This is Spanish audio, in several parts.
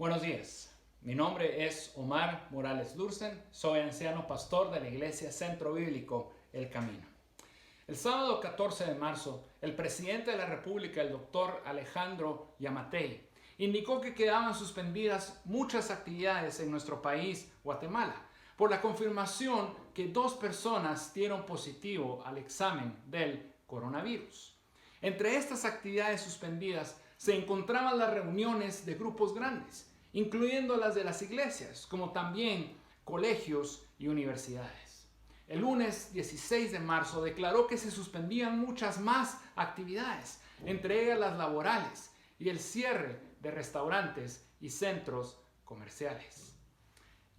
Buenos días, mi nombre es Omar Morales Lursen, soy anciano pastor de la Iglesia Centro Bíblico El Camino. El sábado 14 de marzo, el presidente de la República, el doctor Alejandro Yamatei, indicó que quedaban suspendidas muchas actividades en nuestro país, Guatemala, por la confirmación que 2 personas dieron positivo al examen del coronavirus. Entre estas actividades suspendidas se encontraban las reuniones de grupos grandes, incluyendo las de las iglesias, como también colegios y universidades. El lunes 16 de marzo declaró que se suspendían muchas más actividades, entre ellas las laborales y el cierre de restaurantes y centros comerciales.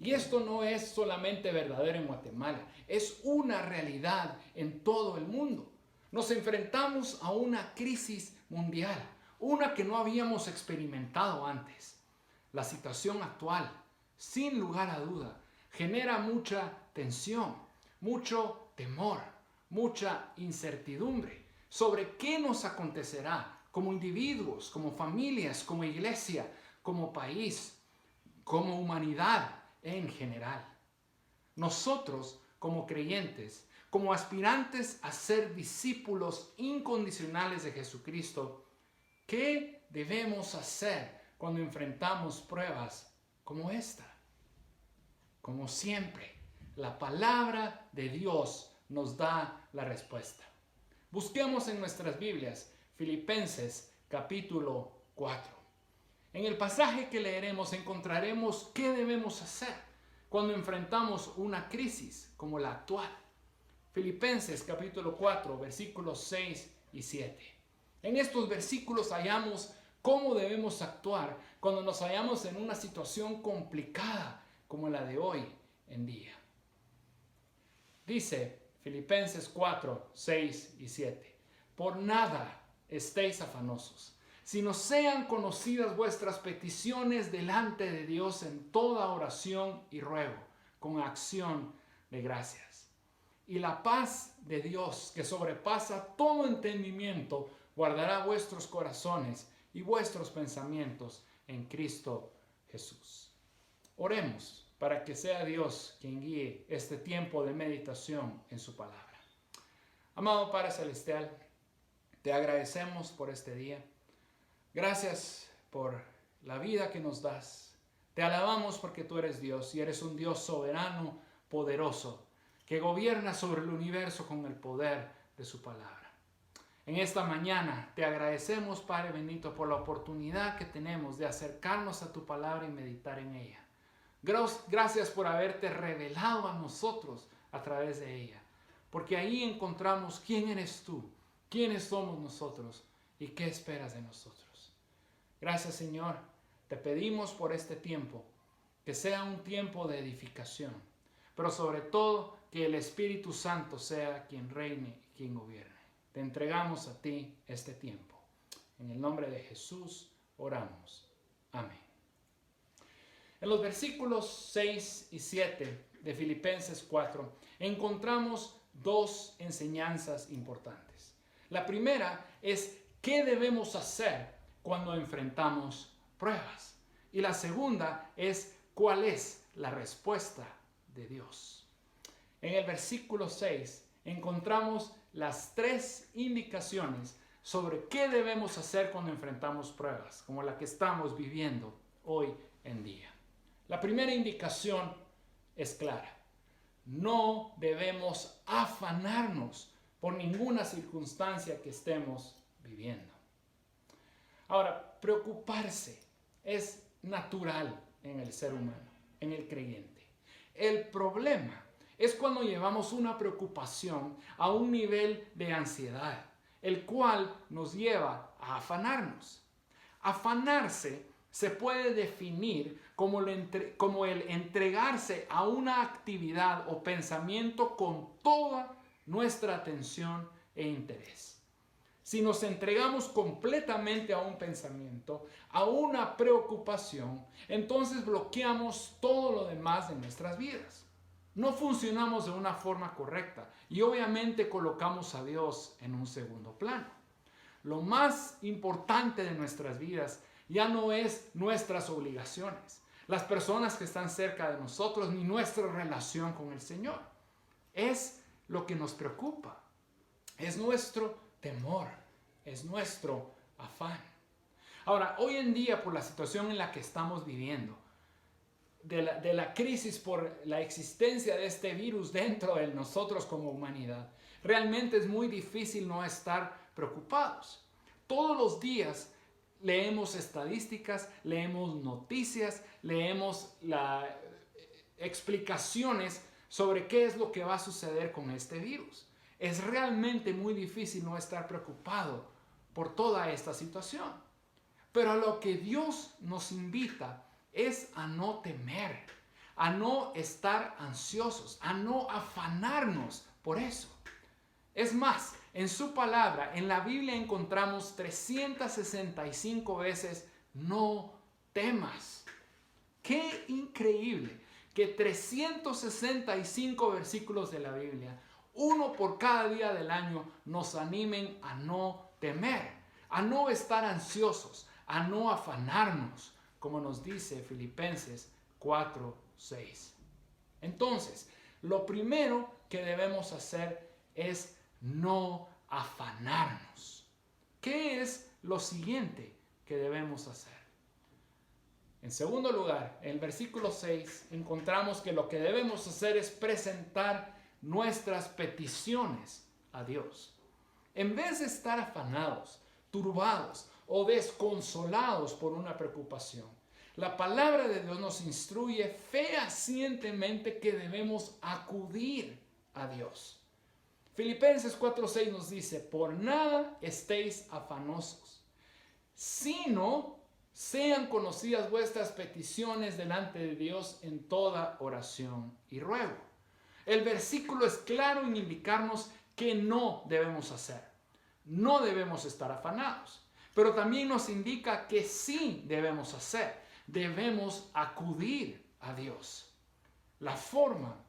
Y esto no es solamente verdadero en Guatemala, es una realidad en todo el mundo. Nos enfrentamos a una crisis mundial, una que no habíamos experimentado antes. La situación actual, sin lugar a duda, genera mucha tensión, mucho temor, mucha incertidumbre sobre qué nos acontecerá como individuos, como familias, como iglesia, como país, como humanidad en general. Nosotros, como creyentes, como aspirantes a ser discípulos incondicionales de Jesucristo, ¿qué debemos hacer cuando enfrentamos pruebas como esta? Como siempre, la palabra de Dios nos da la respuesta. Busquemos en nuestras Biblias Filipenses capítulo 4. En el pasaje que leeremos encontraremos qué debemos hacer cuando enfrentamos una crisis como la actual. Filipenses capítulo 4, versículos 6 y 7. En estos versículos hallamos cómo debemos actuar cuando nos hallamos en una situación complicada como la de hoy en día. Dice Filipenses 4, 6 y 7. Por nada estéis afanosos, sino sean conocidas vuestras peticiones delante de Dios en toda oración y ruego, con acción de gracias. Y la paz de Dios, que sobrepasa todo entendimiento, guardará vuestros corazones y vuestros pensamientos en Cristo Jesús. Oremos para que sea Dios quien guíe este tiempo de meditación en su palabra. Amado Padre Celestial, te agradecemos por este día. Gracias por la vida que nos das. Te alabamos porque tú eres Dios y eres un Dios soberano, poderoso, que gobierna sobre el universo con el poder de su palabra. En esta mañana te agradecemos, Padre bendito, por la oportunidad que tenemos de acercarnos a tu palabra y meditar en ella. Gracias por haberte revelado a nosotros a través de ella, porque ahí encontramos quién eres tú, quiénes somos nosotros y qué esperas de nosotros. Gracias, Señor, te pedimos por este tiempo, que sea un tiempo de edificación, pero sobre todo que el Espíritu Santo sea quien reine y quien gobierne. Te entregamos a ti este tiempo. En el nombre de Jesús oramos. Amén. En los versículos 6 y 7 de Filipenses 4 encontramos 2 enseñanzas importantes. La primera es qué debemos hacer cuando enfrentamos pruebas. Y la segunda es cuál es la respuesta de Dios. En el versículo 6 encontramos las 3 indicaciones sobre qué debemos hacer cuando enfrentamos pruebas, como la que estamos viviendo hoy en día. La primera indicación es clara. No debemos afanarnos por ninguna circunstancia que estemos viviendo. Ahora, preocuparse es natural en el ser humano, en el creyente. El problema es cuando llevamos una preocupación a un nivel de ansiedad, el cual nos lleva a afanarnos. Afanarse se puede definir como el entregarse a una actividad o pensamiento con toda nuestra atención e interés. Si nos entregamos completamente a un pensamiento, a una preocupación, entonces bloqueamos todo lo demás de nuestras vidas. No funcionamos de una forma correcta y obviamente colocamos a Dios en un segundo plano. Lo más importante de nuestras vidas ya no es nuestras obligaciones, las personas que están cerca de nosotros, ni nuestra relación con el Señor. Es lo que nos preocupa, es nuestro temor, es nuestro afán. Ahora, hoy en día, por la situación en la que estamos viviendo, de la crisis por la existencia de este virus dentro de nosotros como humanidad, realmente es muy difícil no estar preocupados. Todos los días leemos estadísticas, leemos noticias, leemos explicaciones sobre qué es lo que va a suceder con este virus. Es realmente muy difícil no estar preocupado por toda esta situación. Pero a lo que Dios nos invita es a no temer, a no estar ansiosos, a no afanarnos por eso. Es más, en su palabra, en la Biblia encontramos 365 veces no temas. ¡Qué increíble! Que 365 versículos de la Biblia, uno por cada día del año, nos animen a no temer, a no estar ansiosos, a no afanarnos, como nos dice Filipenses 4:6. Entonces, lo primero que debemos hacer es no afanarnos. ¿Qué es lo siguiente que debemos hacer? En segundo lugar, en el versículo 6 encontramos que lo que debemos hacer es presentar nuestras peticiones a Dios. En vez de estar afanados, turbados o desconsolados por una preocupación, la palabra de Dios nos instruye fehacientemente que debemos acudir a Dios. Filipenses 4:6 nos dice: por nada estéis afanosos, sino sean conocidas vuestras peticiones delante de Dios en toda oración y ruego. El versículo es claro en indicarnos que no debemos hacer. No debemos estar afanados, pero también nos indica que sí debemos hacer. Debemos acudir a Dios. La forma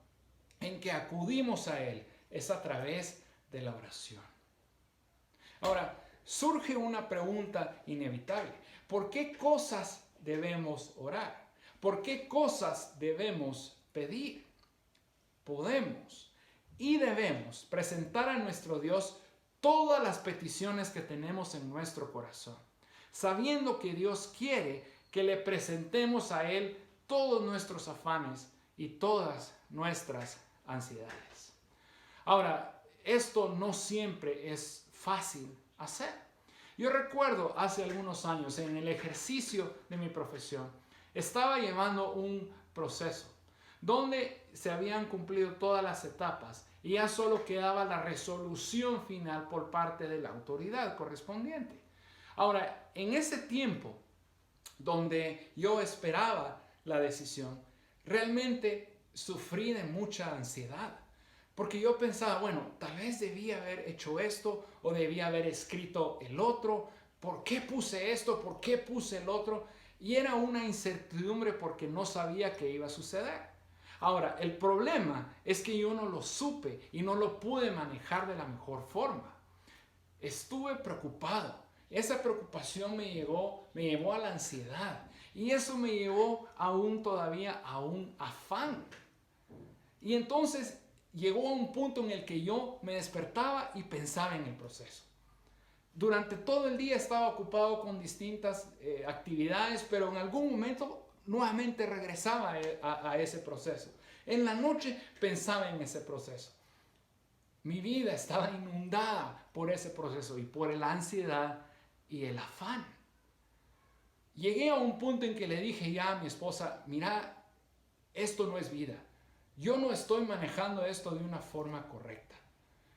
en que acudimos a Él es a través de la oración. Ahora, surge una pregunta inevitable. ¿Por qué cosas debemos orar? ¿Por qué cosas debemos pedir? Podemos y debemos presentar a nuestro Dios todas las peticiones que tenemos en nuestro corazón, sabiendo que Dios quiere que le presentemos a Él todos nuestros afanes y todas nuestras ansiedades. Ahora, esto no siempre es fácil hacer. Yo recuerdo hace algunos años, en el ejercicio de mi profesión, estaba llevando un proceso donde se habían cumplido todas las etapas y ya solo quedaba la resolución final por parte de la autoridad correspondiente. Ahora, en ese tiempo donde yo esperaba la decisión, realmente sufrí de mucha ansiedad. Porque yo pensaba, bueno, tal vez debía haber hecho esto o debía haber escrito el otro. ¿Por qué puse esto? ¿Por qué puse el otro? Y era una incertidumbre porque no sabía qué iba a suceder. Ahora, el problema es que yo no lo supe y no lo pude manejar de la mejor forma. Estuve preocupado. Esa preocupación me llevó a la ansiedad. Y eso me llevó todavía a un afán. Y entonces llegó a un punto en el que yo me despertaba y pensaba en el proceso. Durante todo el día estaba ocupado con distintas actividades, pero en algún momento nuevamente regresaba a ese proceso. En la noche pensaba en ese proceso. Mi vida estaba inundada por ese proceso y por la ansiedad y el afán. Llegué a un punto en que le dije ya a mi esposa: mira, esto no es vida. Yo no estoy manejando esto de una forma correcta.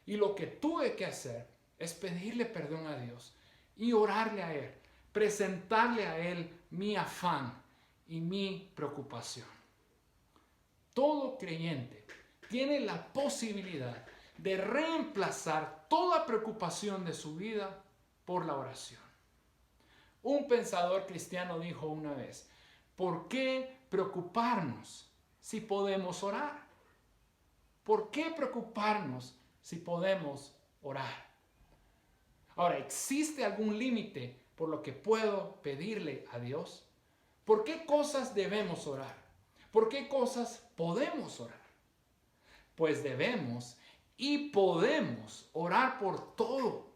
Y lo que tuve que hacer es pedirle perdón a Dios y orarle a Él, presentarle a Él mi afán y mi preocupación. Todo creyente tiene la posibilidad de reemplazar toda preocupación de su vida por la oración. Un pensador cristiano dijo una vez: ¿por qué preocuparnos si podemos orar? ¿Por qué preocuparnos si podemos orar? Ahora, ¿existe algún límite por lo que puedo pedirle a Dios? ¿Por qué cosas debemos orar? ¿Por qué cosas podemos orar? Pues debemos y podemos orar por todo.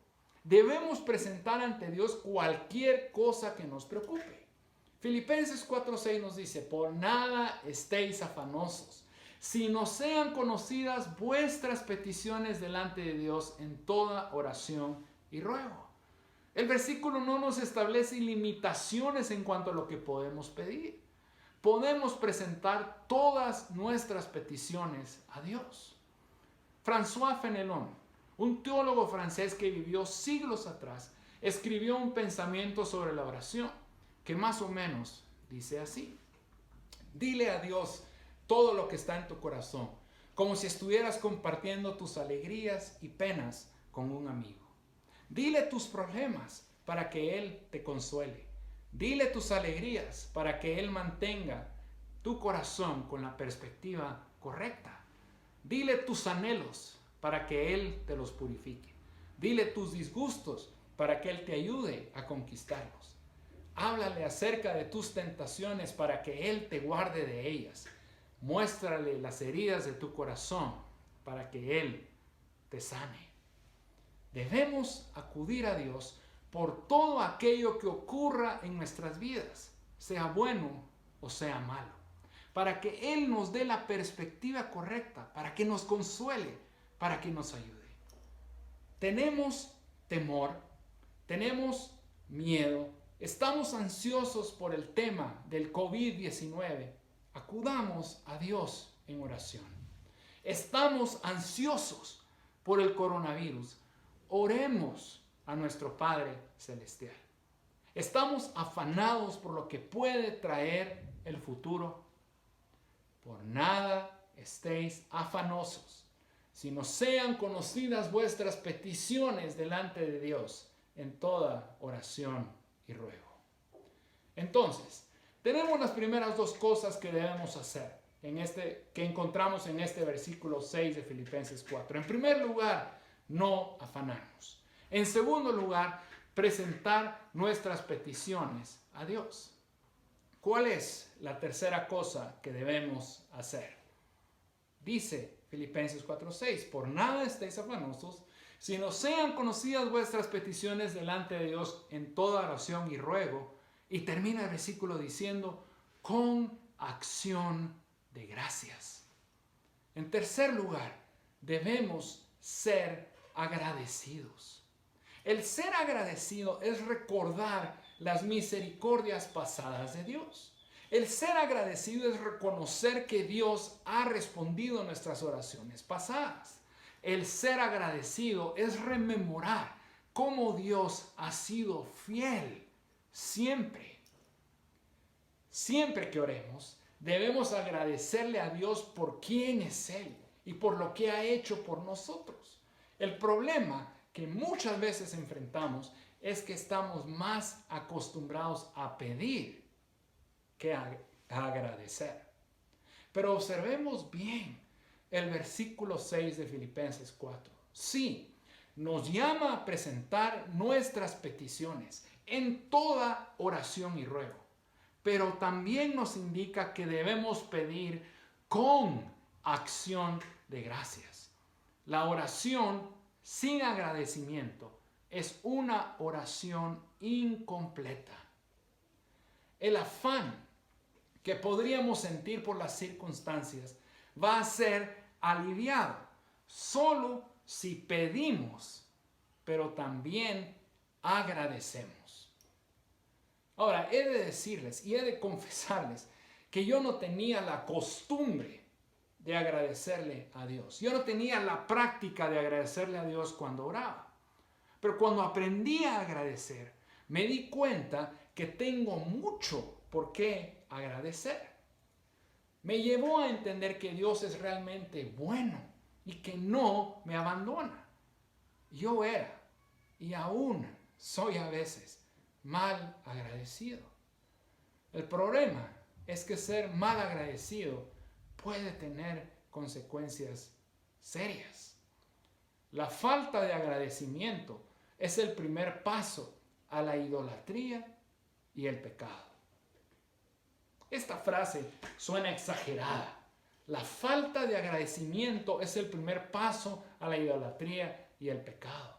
Debemos presentar ante Dios cualquier cosa que nos preocupe. Filipenses 4:6 nos dice, por nada estéis afanosos, sino sean conocidas vuestras peticiones delante de Dios en toda oración y ruego. El versículo no nos establece limitaciones en cuanto a lo que podemos pedir. Podemos presentar todas nuestras peticiones a Dios. François Fenelon, un teólogo francés que vivió siglos atrás, escribió un pensamiento sobre la oración que más o menos dice así: dile a Dios todo lo que está en tu corazón, como si estuvieras compartiendo tus alegrías y penas con un amigo. Dile tus problemas para que Él te consuele. Dile tus alegrías para que Él mantenga tu corazón con la perspectiva correcta. Dile tus anhelos para que Él te los purifique. Dile tus disgustos para que Él te ayude a conquistarlos. Háblale acerca de tus tentaciones para que Él te guarde de ellas. Muéstrale las heridas de tu corazón para que Él te sane. Debemos acudir a Dios por todo aquello que ocurra en nuestras vidas, sea bueno o sea malo, para que Él nos dé la perspectiva correcta, para que nos consuele, para que nos ayude. Tenemos temor, tenemos miedo, estamos ansiosos por el tema del COVID-19. Acudamos a Dios en oración. Estamos ansiosos por el coronavirus. Oremos a nuestro Padre Celestial. Estamos afanados por lo que puede traer el futuro. Por nada estéis afanosos, sino sean conocidas vuestras peticiones delante de Dios en toda oración y ruego. Entonces, tenemos las primeras dos cosas que debemos hacer que encontramos en este versículo 6 de Filipenses 4. En primer lugar, no afanarnos. En segundo lugar, presentar nuestras peticiones a Dios. ¿Cuál es la tercera cosa que debemos hacer? Dice Filipenses 4:6, por nada estéis afanosos, sino sean conocidas vuestras peticiones delante de Dios en toda oración y ruego. Y termina el versículo diciendo, con acción de gracias. En tercer lugar, debemos ser agradecidos. El ser agradecido es recordar las misericordias pasadas de Dios. El ser agradecido es reconocer que Dios ha respondido a nuestras oraciones pasadas. El ser agradecido es rememorar cómo Dios ha sido fiel siempre. Siempre que oremos, debemos agradecerle a Dios por quién es Él y por lo que ha hecho por nosotros. El problema que muchas veces enfrentamos es que estamos más acostumbrados a pedir que a agradecer. Pero observemos bien el versículo 6 de Filipenses 4. Sí, nos llama a presentar nuestras peticiones en toda oración y ruego, pero también nos indica que debemos pedir con acción de gracias. La oración sin agradecimiento es una oración incompleta. El afán que podríamos sentir por las circunstancias va a ser aliviado solo si pedimos, pero también agradecemos. Ahora, he de decirles y he de confesarles que yo no tenía la costumbre de agradecerle a Dios. Yo no tenía la práctica de agradecerle a Dios cuando oraba. Pero cuando aprendí a agradecer, me di cuenta que tengo mucho por qué agradecer. Me llevó a entender que Dios es realmente bueno y que no me abandona. Yo era y aún soy a veces mal agradecido. El problema es que ser mal agradecido puede tener consecuencias serias. La falta de agradecimiento es el primer paso a la idolatría y el pecado. Esta frase suena exagerada. La falta de agradecimiento es el primer paso a la idolatría y el pecado.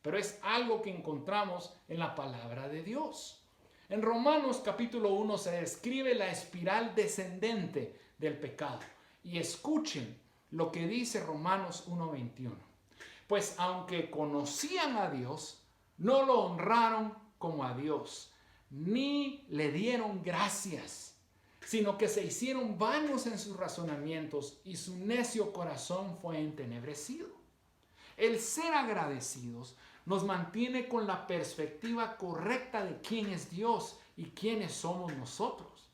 Pero es algo que encontramos en la palabra de Dios. En Romanos capítulo 1 se describe la espiral descendente del pecado. Y escuchen lo que dice Romanos 1:21. Pues aunque conocían a Dios, no lo honraron como a Dios, ni le dieron gracias, sino que se hicieron vanos en sus razonamientos y su necio corazón fue entenebrecido. El ser agradecidos nos mantiene con la perspectiva correcta de quién es Dios y quiénes somos nosotros.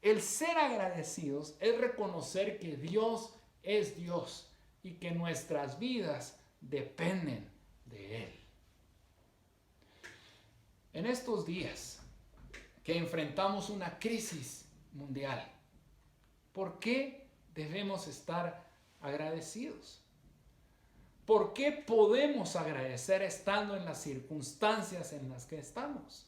El ser agradecidos es reconocer que Dios es Dios y que nuestras vidas dependen de Él. En estos días que enfrentamos una crisis mundial, ¿por qué debemos estar agradecidos? ¿Por qué podemos agradecer estando en las circunstancias en las que estamos?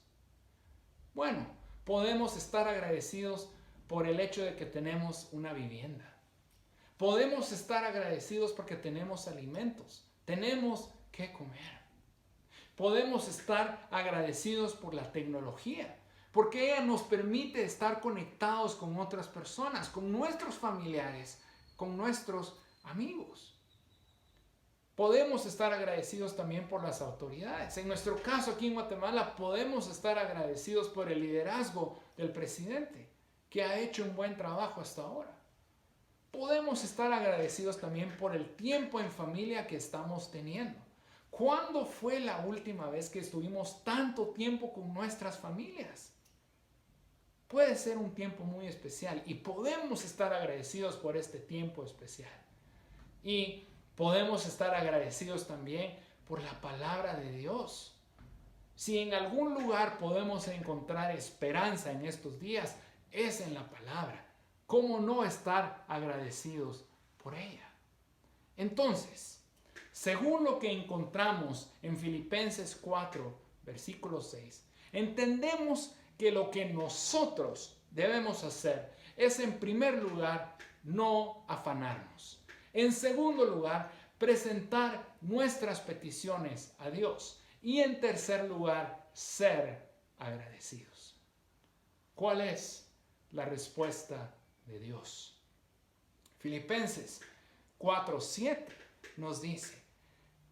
Bueno, podemos estar agradecidos por el hecho de que tenemos una vivienda. Podemos estar agradecidos porque tenemos alimentos, tenemos que comer. Podemos estar agradecidos por la tecnología, porque ella nos permite estar conectados con otras personas, con nuestros familiares, con nuestros amigos. Podemos estar agradecidos también por las autoridades. En nuestro caso aquí en Guatemala podemos estar agradecidos por el liderazgo del presidente, que ha hecho un buen trabajo hasta ahora. Podemos estar agradecidos también por el tiempo en familia que estamos teniendo. ¿Cuándo fue la última vez que estuvimos tanto tiempo con nuestras familias? Puede ser un tiempo muy especial y podemos estar agradecidos por este tiempo especial. Y podemos estar agradecidos también por la palabra de Dios. Si en algún lugar podemos encontrar esperanza en estos días, es en la palabra. ¿Cómo no estar agradecidos por ella? Entonces, según lo que encontramos en Filipenses 4, versículo 6, entendemos que lo que nosotros debemos hacer es, en primer lugar, no afanarnos. En segundo lugar, presentar nuestras peticiones a Dios. Y en tercer lugar, ser agradecidos. ¿Cuál es la respuesta de Dios? Filipenses 4:7 nos dice: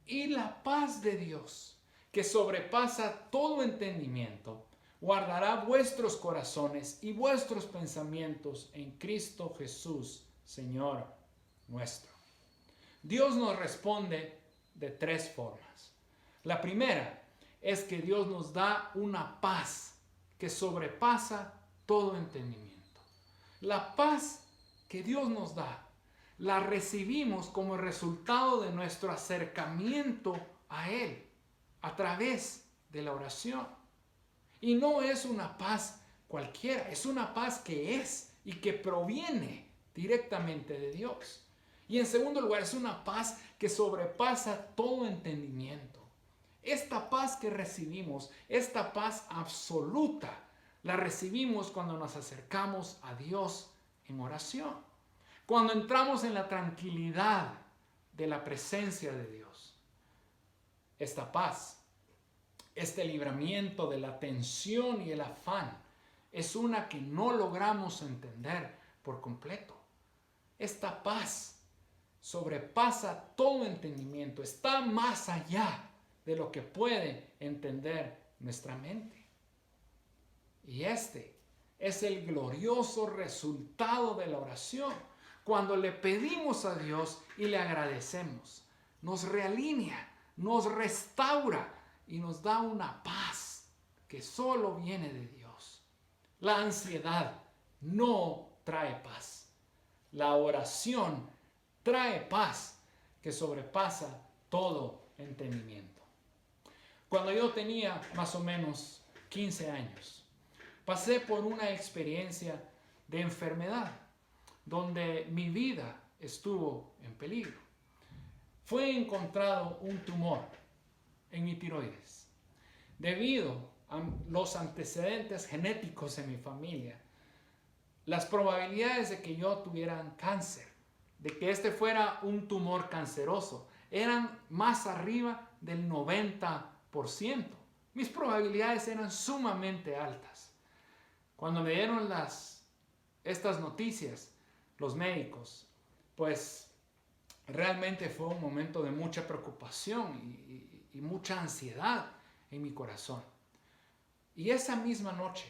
y la paz de Dios, que sobrepasa todo entendimiento, guardará vuestros corazones y vuestros pensamientos en Cristo Jesús, Señor nuestro. Dios nos responde de tres formas. La primera es que Dios nos da una paz que sobrepasa todo entendimiento. La paz que Dios nos da la recibimos como resultado de nuestro acercamiento a Él a través de la oración. Y no es una paz cualquiera, es una paz que es y que proviene directamente de Dios. Y en segundo lugar, es una paz que sobrepasa todo entendimiento. Esta paz que recibimos, esta paz absoluta, la recibimos cuando nos acercamos a Dios en oración. Cuando entramos en la tranquilidad de la presencia de Dios. Esta paz, este libramiento de la tensión y el afán, es una que no logramos entender por completo. Esta paz sobrepasa todo entendimiento, está más allá de lo que puede entender nuestra mente. Y este es el glorioso resultado de la oración. Cuando le pedimos a Dios y le agradecemos, nos realinea, nos restaura y nos da una paz que solo viene de Dios. La ansiedad no trae paz. La oración trae paz que sobrepasa todo entendimiento. Cuando yo tenía más o menos 15 años, pasé por una experiencia de enfermedad donde mi vida estuvo en peligro. Fue encontrado un tumor en mi tiroides. Debido los antecedentes genéticos en mi familia, las probabilidades de que yo tuviera cáncer, de que este fuera un tumor canceroso, eran más arriba del 90%. Mis probabilidades eran sumamente altas. Cuando me dieron estas noticias, los médicos, pues realmente fue un momento de mucha preocupación y mucha ansiedad en mi corazón. Y esa misma noche,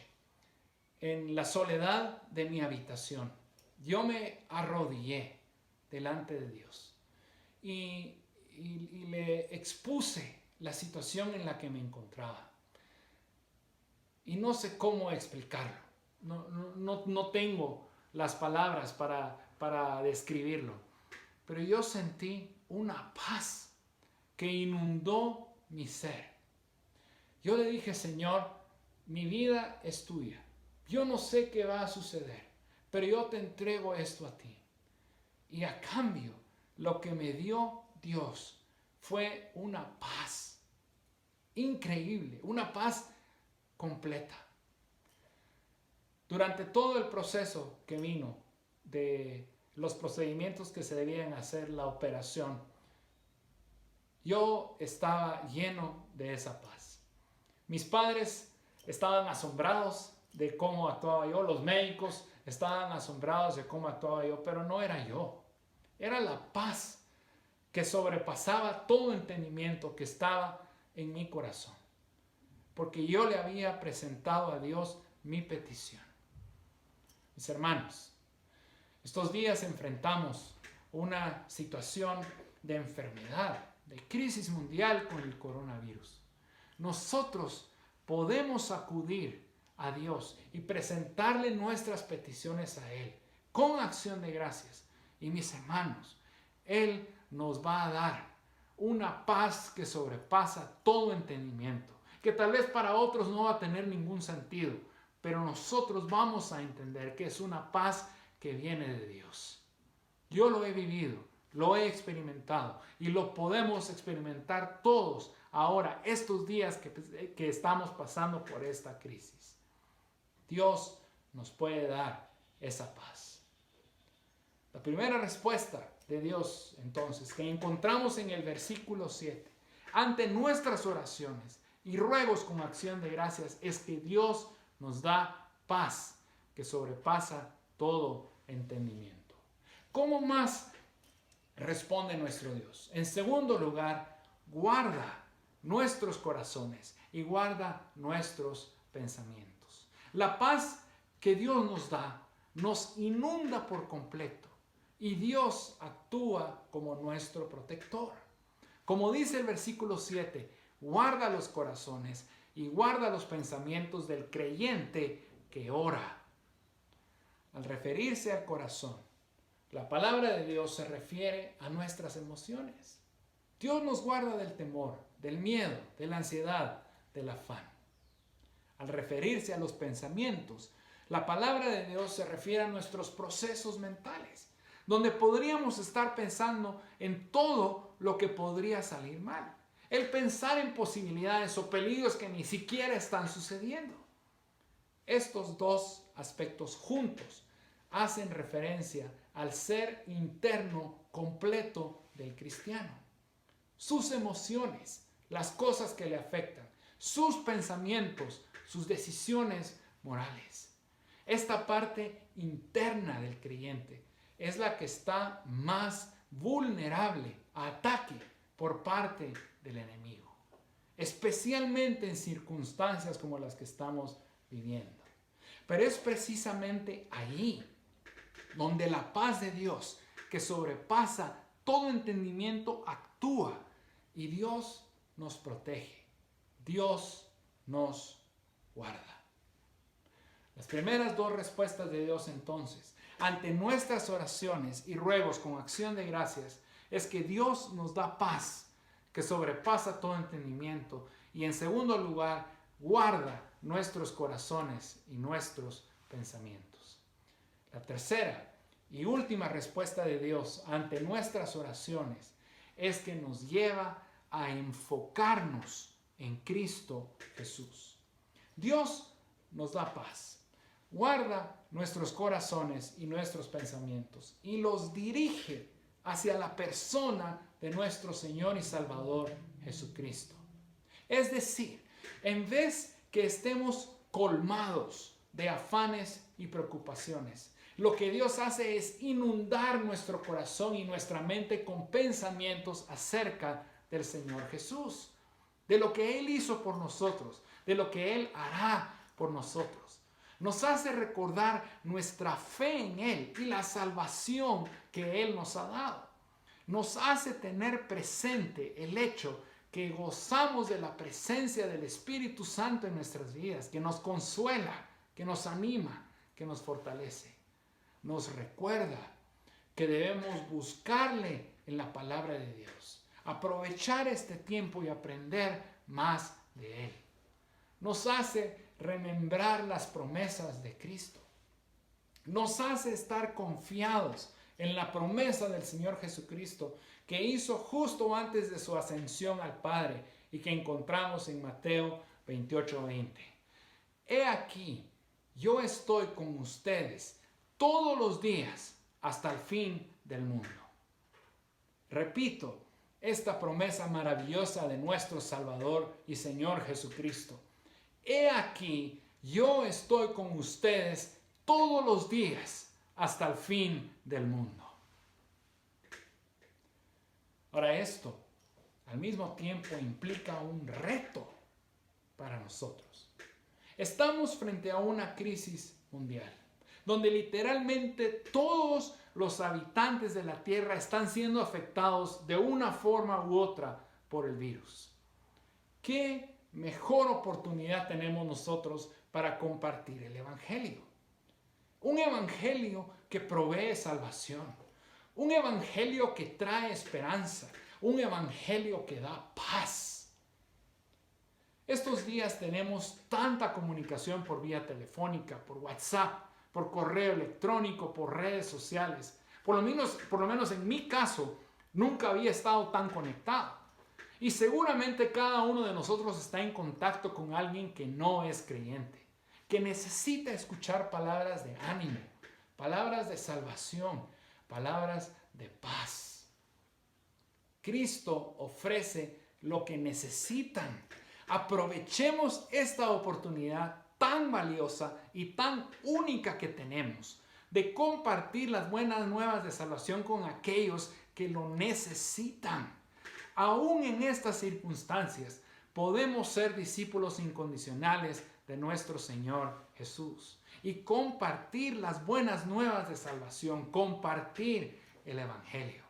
en la soledad de mi habitación, yo me arrodillé delante de Dios y le expuse la situación en la que me encontraba. Y no sé cómo explicarlo. No tengo las palabras para describirlo. Pero yo sentí una paz que inundó mi ser. Yo le dije, Señor, mi vida es tuya. Yo no sé qué va a suceder, pero yo te entrego esto a ti. Y a cambio, lo que me dio Dios fue una paz increíble, una paz completa. Durante todo el proceso que vino de los procedimientos que se debían hacer, la operación, yo estaba lleno de esa paz. Mis padres estaban asombrados de cómo actuaba yo, los médicos estaban asombrados de cómo actuaba yo, pero no era yo. Era la paz que sobrepasaba todo entendimiento que estaba en mi corazón, porque yo le había presentado a Dios mi petición. Mis hermanos, estos días enfrentamos una situación de enfermedad, de crisis mundial con el coronavirus. Nosotros podemos acudir a Dios y presentarle nuestras peticiones a Él con acción de gracias. Y mis hermanos, Él nos va a dar una paz que sobrepasa todo entendimiento, que tal vez para otros no va a tener ningún sentido, pero nosotros vamos a entender que es una paz que viene de Dios. Yo lo he vivido, lo he experimentado y lo podemos experimentar todos ahora, estos días que estamos pasando por esta crisis. Dios nos puede dar esa paz. La primera respuesta de Dios, entonces, que encontramos en el versículo 7, ante nuestras oraciones y ruegos con acción de gracias, es que Dios nos da paz que sobrepasa todo entendimiento. ¿Cómo más responde nuestro Dios? En segundo lugar, guarda nuestros corazones y guarda nuestros pensamientos. La paz que Dios nos da nos inunda por completo y Dios actúa como nuestro protector. Como dice el versículo 7, guarda los corazones y guarda los pensamientos del creyente que ora. Al referirse al corazón, la palabra de Dios se refiere a nuestras emociones. Dios nos guarda del temor, del miedo, de la ansiedad, del afán. Al referirse a los pensamientos, la palabra de Dios se refiere a nuestros procesos mentales, donde podríamos estar pensando en todo lo que podría salir mal. El pensar en posibilidades o peligros que ni siquiera están sucediendo. Estos dos aspectos juntos hacen referencia al ser interno completo del cristiano. Sus emociones, las cosas que le afectan, sus pensamientos, sus decisiones morales. Esta parte interna del creyente es la que está más vulnerable a ataque por parte del enemigo, especialmente en circunstancias como las que estamos viviendo. Pero es precisamente allí donde la paz de Dios, que sobrepasa todo entendimiento, actúa y Dios nos protege, Dios nos guarda. Las primeras dos respuestas de Dios entonces, ante nuestras oraciones y ruegos con acción de gracias, es que Dios nos da paz que sobrepasa todo entendimiento y en segundo lugar, guarda nuestros corazones y nuestros pensamientos. La tercera y última respuesta de Dios ante nuestras oraciones es que nos lleva a enfocarnos en Cristo Jesús. Dios nos da paz. Guarda nuestros corazones y nuestros pensamientos y los dirige hacia la persona de nuestro Señor y Salvador Jesucristo. Es decir, en vez que estemos colmados de afanes y preocupaciones, lo que Dios hace es inundar nuestro corazón y nuestra mente con pensamientos acerca del Señor Jesús, de lo que Él hizo por nosotros, de lo que Él hará por nosotros. Nos hace recordar nuestra fe en Él y la salvación que Él nos ha dado. Nos hace tener presente el hecho que gozamos de la presencia del Espíritu Santo en nuestras vidas, que nos consuela, que nos anima, que nos fortalece. Nos recuerda que debemos buscarle en la palabra de Dios, aprovechar este tiempo y aprender más de Él. Nos hace remembrar las promesas de Cristo. Nos hace estar confiados en la promesa del Señor Jesucristo que hizo justo antes de su ascensión al Padre y que encontramos en Mateo 28:20. He aquí, yo estoy con ustedes todos los días hasta el fin del mundo. Repito, esta promesa maravillosa de nuestro Salvador y Señor Jesucristo. He aquí, yo estoy con ustedes todos los días hasta el fin del mundo. Ahora esto, al mismo tiempo, implica un reto para nosotros. Estamos frente a una crisis mundial, donde literalmente todos los habitantes de la tierra están siendo afectados de una forma u otra por el virus. ¿Qué mejor oportunidad tenemos nosotros para compartir el Evangelio? Un Evangelio que provee salvación, un Evangelio que trae esperanza, un Evangelio que da paz. Estos días tenemos tanta comunicación por vía telefónica, por WhatsApp, por correo electrónico, por redes sociales. Por lo menos en mi caso, nunca había estado tan conectado. Y seguramente cada uno de nosotros está en contacto con alguien que no es creyente, que necesita escuchar palabras de ánimo, palabras de salvación, palabras de paz. Cristo ofrece lo que necesitan. Aprovechemos esta oportunidad tan valiosa y tan única que tenemos de compartir las buenas nuevas de salvación con aquellos que lo necesitan. Aún en estas circunstancias podemos ser discípulos incondicionales de nuestro Señor Jesús y compartir las buenas nuevas de salvación, compartir el Evangelio.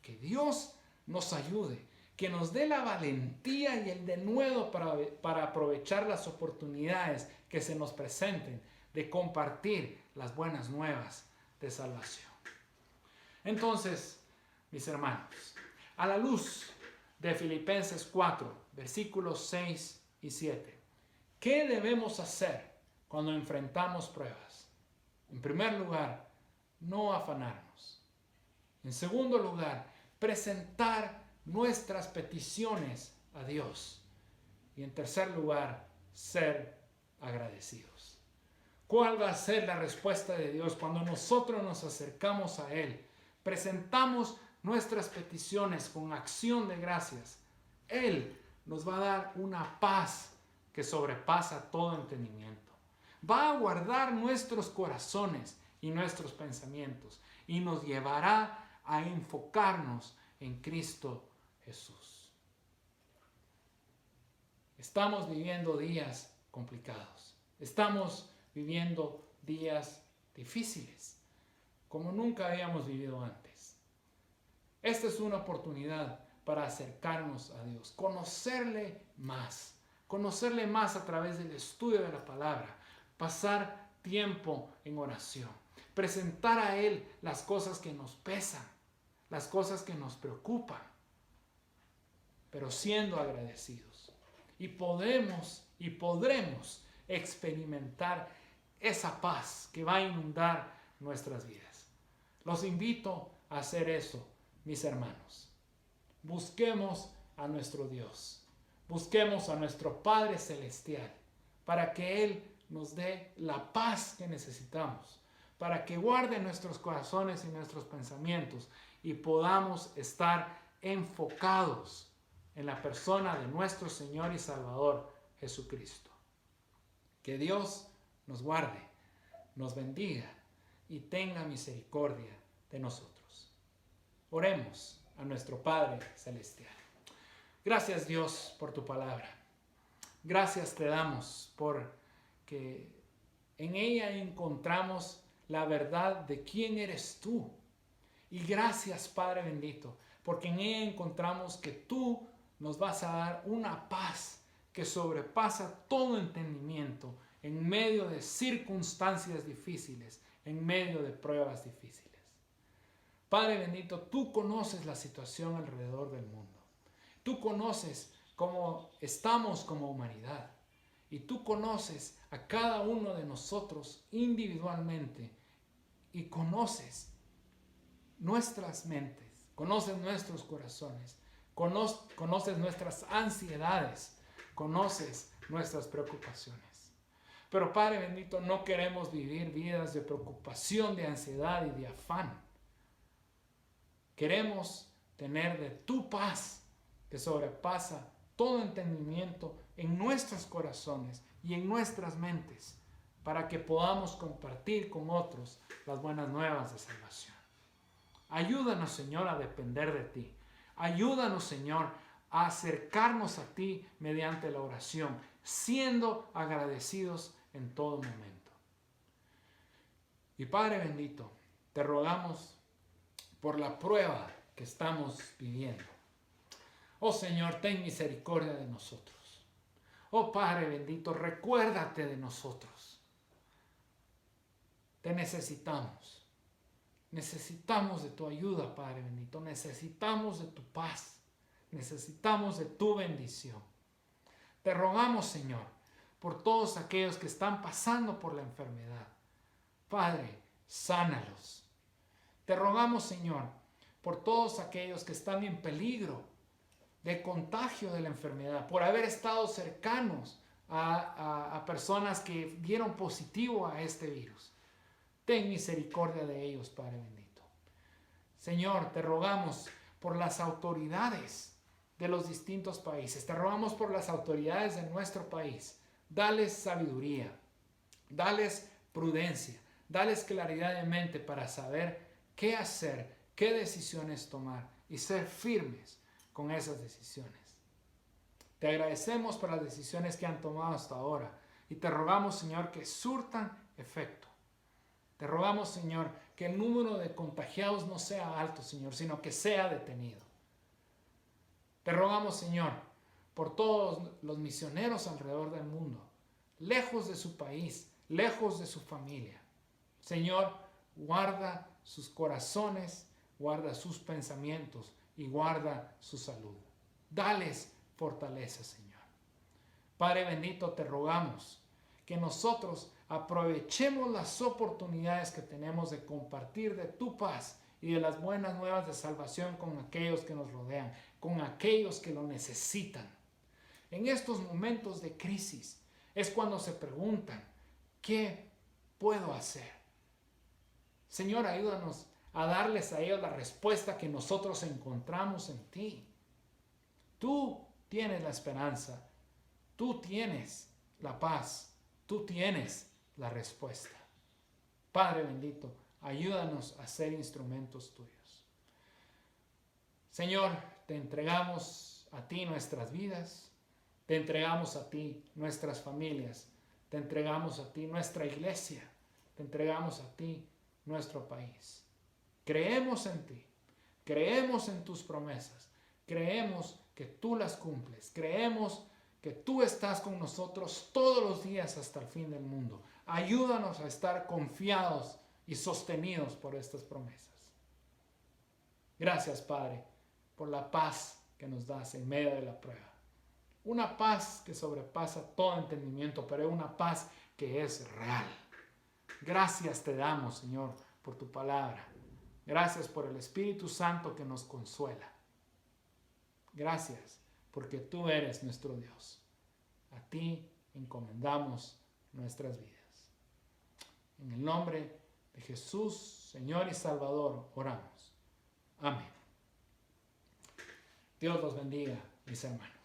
Que Dios nos ayude, que nos dé la valentía y el denuedo para aprovechar las oportunidades que se nos presenten de compartir las buenas nuevas de salvación. Entonces, mis hermanos, a la luz de Filipenses 4, versículos 6 y 7, ¿qué debemos hacer cuando enfrentamos pruebas? En primer lugar, no afanarnos. En segundo lugar, presentar nuestras peticiones a Dios. Y en tercer lugar, ser agradecidos. ¿Cuál va a ser la respuesta de Dios cuando nosotros nos acercamos a Él? Presentamos nuestras peticiones con acción de gracias. Él nos va a dar una paz que sobrepasa todo entendimiento. Va a guardar nuestros corazones y nuestros pensamientos y nos llevará a enfocarnos en Cristo Jesús. Estamos viviendo días complicados. Estamos viviendo días difíciles, como nunca habíamos vivido antes. Esta es una oportunidad para acercarnos a Dios, conocerle más a través del estudio de la palabra, pasar tiempo en oración, presentar a Él las cosas que nos pesan, las cosas que nos preocupan, pero siendo agradecidos. Y podremos experimentar esa paz que va a inundar nuestras vidas. Los invito a hacer eso, mis hermanos. Busquemos a nuestro Dios. Busquemos a nuestro Padre Celestial. para que Él nos dé la paz que necesitamos, para que guarde nuestros corazones y nuestros pensamientos y podamos estar enfocados en la persona de nuestro Señor y Salvador Jesucristo. Que Dios nos guarde, nos bendiga y tenga misericordia de nosotros. Oremos a nuestro Padre Celestial. Gracias, Dios, por tu palabra. Gracias te damos por que en ella encontramos la verdad de quién eres tú. Y gracias, Padre bendito, porque en ella encontramos que tú nos vas a dar una paz que sobrepasa todo entendimiento en medio de circunstancias difíciles, en medio de pruebas difíciles. Padre bendito, tú conoces la situación alrededor del mundo. Tú conoces cómo estamos como humanidad. Y tú conoces a cada uno de nosotros individualmente y conoces nuestras mentes, conoces nuestros corazones, conoces nuestras ansiedades, conoces nuestras preocupaciones. Pero Padre bendito, no queremos vivir vidas de preocupación, de ansiedad y de afán. Queremos tener de tu paz que sobrepasa todo entendimiento en nuestros corazones y en nuestras mentes, para que podamos compartir con otros las buenas nuevas de salvación. Ayúdanos, Señor, a depender de ti. Ayúdanos, Señor, a acercarnos a ti mediante la oración, siendo agradecidos en todo momento. Y Padre bendito, te rogamos por la prueba que estamos viviendo. Oh Señor, ten misericordia de nosotros. Oh Padre bendito, recuérdate de nosotros. Te necesitamos. Necesitamos de tu ayuda, Padre bendito. Necesitamos de tu paz. Necesitamos de tu bendición. Te rogamos, Señor, por todos aquellos que están pasando por la enfermedad. Padre, sánalos. Te rogamos, Señor, por todos aquellos que están en peligro de contagio de la enfermedad, por haber estado cercanos a personas que dieron positivo a este virus. Ten misericordia de ellos, Padre bendito. Señor, te rogamos por las autoridades de los distintos países. Te rogamos por las autoridades de nuestro país. Dales sabiduría, dales prudencia, dales claridad de mente para saber qué hacer, qué decisiones tomar y ser firmes con esas decisiones. Te agradecemos por las decisiones que han tomado hasta ahora y te rogamos, Señor, que surtan efecto. Te rogamos, Señor, que el número de contagiados no sea alto, Señor, sino que sea detenido. Te rogamos, Señor, por todos los misioneros alrededor del mundo, lejos de su país, lejos de su familia. Señor, guarda sus corazones, guarda sus pensamientos y guarda su salud. Dales fortaleza, Señor. Padre bendito, te rogamos que nosotros aprovechemos las oportunidades que tenemos de compartir de tu paz y de las buenas nuevas de salvación con aquellos que nos rodean, con aquellos que lo necesitan. En estos momentos de crisis es cuando se preguntan, ¿qué puedo hacer? Señor, ayúdanos a darles a ellos la respuesta que nosotros encontramos en ti. Tú tienes la esperanza, tú tienes la paz, tú tienes la respuesta. Padre bendito, ayúdanos a ser instrumentos tuyos. Señor, te entregamos a ti nuestras vidas, te entregamos a ti nuestras familias, te entregamos a ti nuestra iglesia, te entregamos a ti nuestro país. Creemos en ti, creemos en tus promesas, creemos que tú las cumples, creemos que tú estás con nosotros todos los días hasta el fin del mundo. Ayúdanos a estar confiados y sostenidos por estas promesas. Gracias, Padre, por la paz que nos das en medio de la prueba. Una paz que sobrepasa todo entendimiento, pero es una paz que es real. Gracias te damos, Señor, por tu palabra. Gracias por el Espíritu Santo que nos consuela. Gracias porque tú eres nuestro Dios. A ti encomendamos nuestras vidas. En el nombre de Jesús, Señor y Salvador, oramos. Amén. Dios los bendiga, mis hermanos.